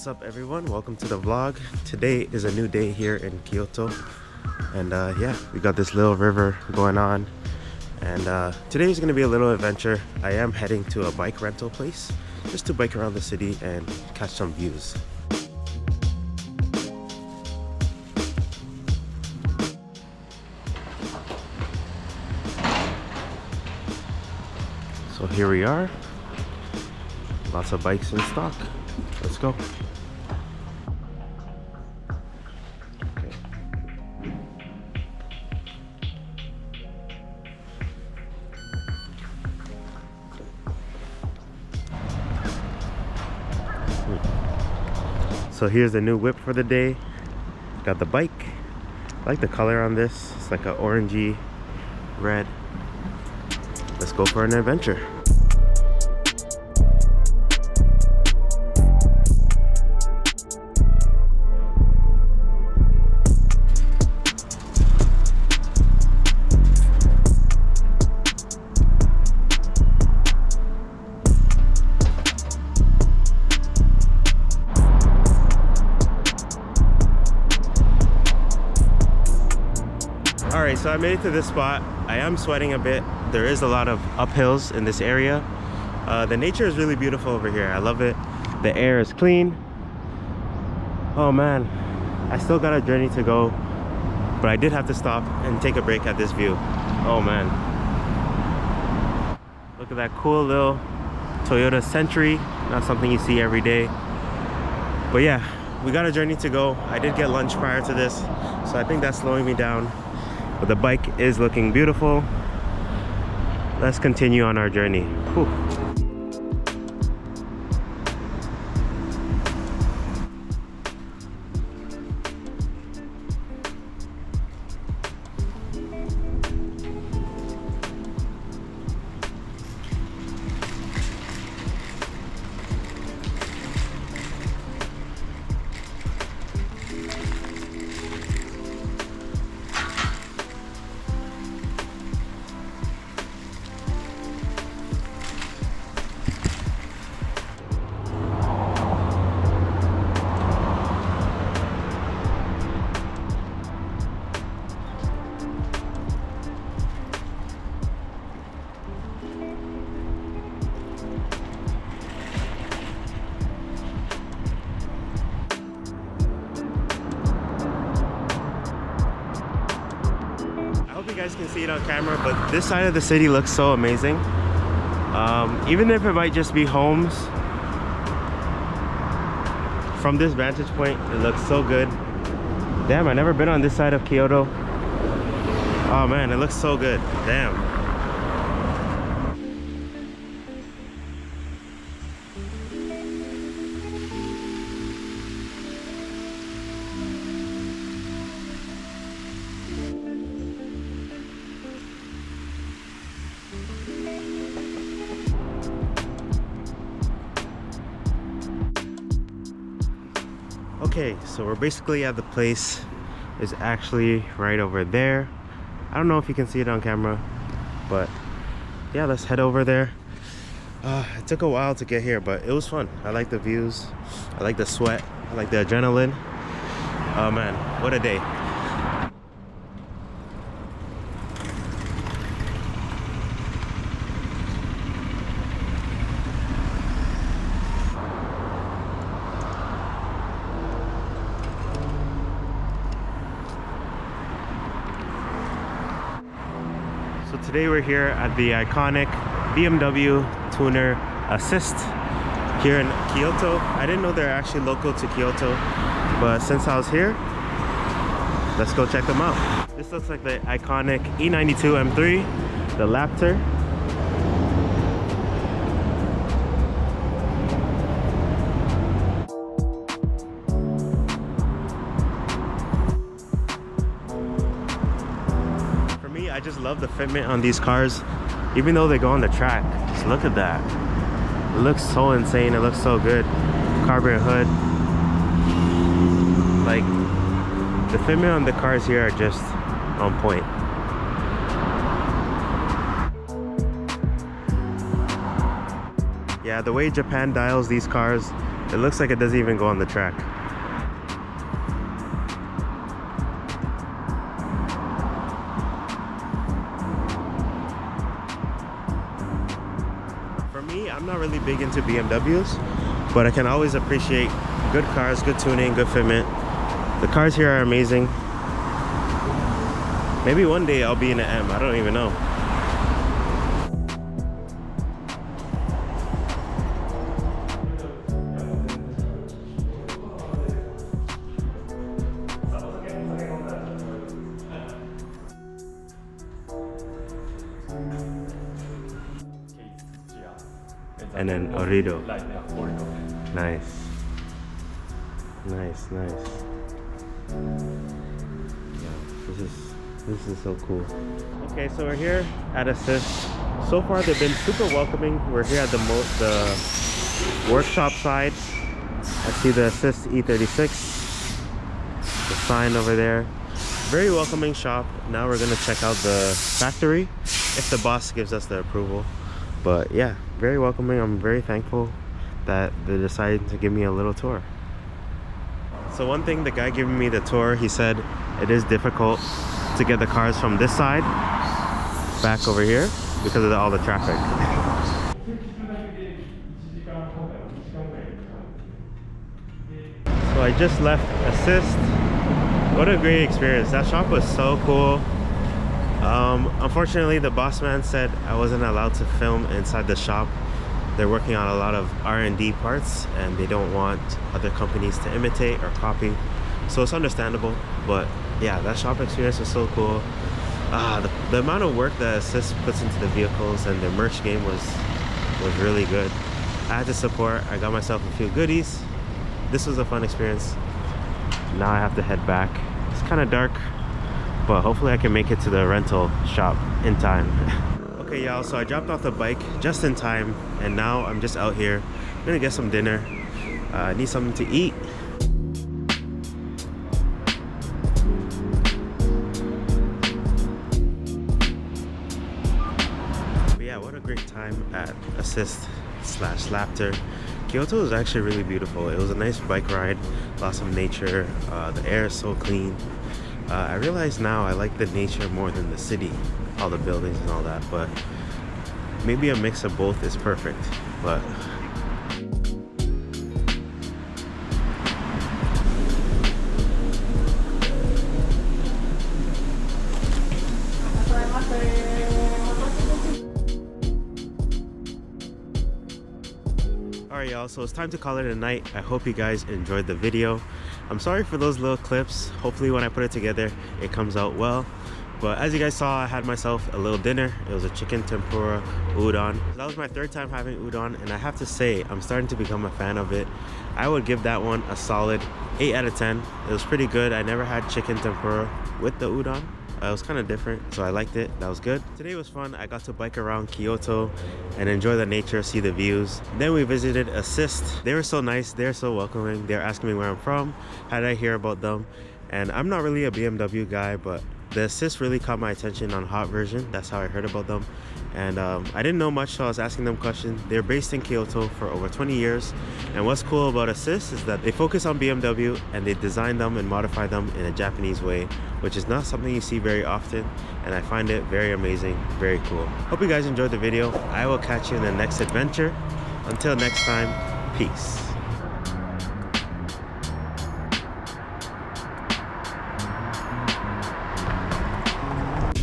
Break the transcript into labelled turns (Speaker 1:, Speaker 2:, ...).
Speaker 1: What's up everyone, welcome to the vlog. Today is a new day here in Kyoto, and yeah, we got this little river going on, and today is going to be a little adventure. I am heading to a bike rental place just to bike around the city and catch some views. So here we are, lots of bikes in stock. Let's go. Okay. So here's the new whip for the day. Got the bike. I like the color on this. It's like an orangey red. Let's go for an adventure. Alright, so I made it to this spot. I am sweating a bit. There is a lot of uphills in this area. The nature is really beautiful over here. I love it. The air is clean. Oh man, I still got a journey to go, but I did have to stop and take a break at this view. Oh man. Look at that cool little Toyota Century. Not something you see every day. But yeah, we got a journey to go. I did get lunch prior to this, so I think that's slowing me down. But the bike is looking beautiful. Let's continue on our journey. Whew. You guys can see it on camera, but this side of the city looks so amazing. Even if it might just be homes, from this vantage point it looks so good. Damn, I've never been on this side of Kyoto. Oh man, it looks so good. Damn. Okay, so we're basically at the place. It's actually right over there. I don't know if you can see it on camera, but yeah, let's head over there. It took a while to get here, but it was fun. I like the views, I like the sweat, I like the adrenaline. Oh man, what a day. So today we're here at the iconic BMW Tuner Assist here in Kyoto. I didn't know they're actually local to Kyoto, but since I was here, let's go check them out. This looks like the iconic E92 M3, the Laptor. I just love the fitment on these cars, even though they go on the track. Just look at that. It looks so insane. It looks so good. Carbon hood. Like, the fitment on the cars here are just on point. Yeah, the way Japan dials these cars, It looks like it doesn't even go on the track. For me, I'm not really big into BMWs, but I can always appreciate good cars, good tuning, good fitment. The cars here are amazing. Maybe one day I'll be in an M, I don't even know. And then Orido. Nice. Nice, nice. Yeah, this is so cool. Okay, so we're here at Assist. So far they've been super welcoming. We're here at the workshop side. I see the Assist E36, the sign over there. Very welcoming shop. Now we're gonna check out the factory if the boss gives us the approval. But yeah, very welcoming. I'm very thankful that they decided to give me a little tour. So one thing, the guy giving me the tour, he said it is difficult to get the cars from this side back over here because of all the traffic. So I just left Assist. What a great experience. That shop was so cool. Unfortunately, the boss man said I wasn't allowed to film inside the shop. They're working on a lot of R&D parts and they don't want other companies to imitate or copy. So it's understandable, but yeah, that shop experience was so cool. The amount of work that Assist puts into the vehicles and the merch game was really good. I had to support. I got myself a few goodies. This was a fun experience. Now I have to head back. It's kind of dark, but hopefully I can make it to the rental shop in time. Okay y'all, so I dropped off the bike just in time and now I'm just out here. I'm gonna get some dinner. I need something to eat. But yeah, what a great time at Assist/Lapter. Kyoto is actually really beautiful. It was a nice bike ride, lots of nature. The air is so clean. I realize now I like the nature more than the city, all the buildings and all that, but maybe a mix of both is perfect. But alright y'all, so it's time to call it a night. I hope you guys enjoyed the video. I'm sorry for those little clips. Hopefully when I put it together it comes out well. But as you guys saw, I had myself a little dinner. It was a chicken tempura udon. That was my third time having udon and I have to say I'm starting to become a fan of it. I would give that one a solid 8 out of 10. It was pretty good. I never had chicken tempura with the udon. It was kind of different, so I liked it. That was good. Today was fun. I got to bike around Kyoto and enjoy the nature, see the views. Then we visited Assist. They were so nice. They're so welcoming. They're asking me where I'm from, how did I hear about them. And I'm not really a BMW guy, but the Assist really caught my attention on hot version. That's how I heard about them. And I didn't know much, so I was asking them questions. They're based in Kyoto for over 20 years. And what's cool about Assist is that they focus on BMW and they design them and modify them in a Japanese way, which is not something you see very often. And I find it very amazing, very cool. Hope you guys enjoyed the video. I will catch you in the next adventure. Until next time, peace.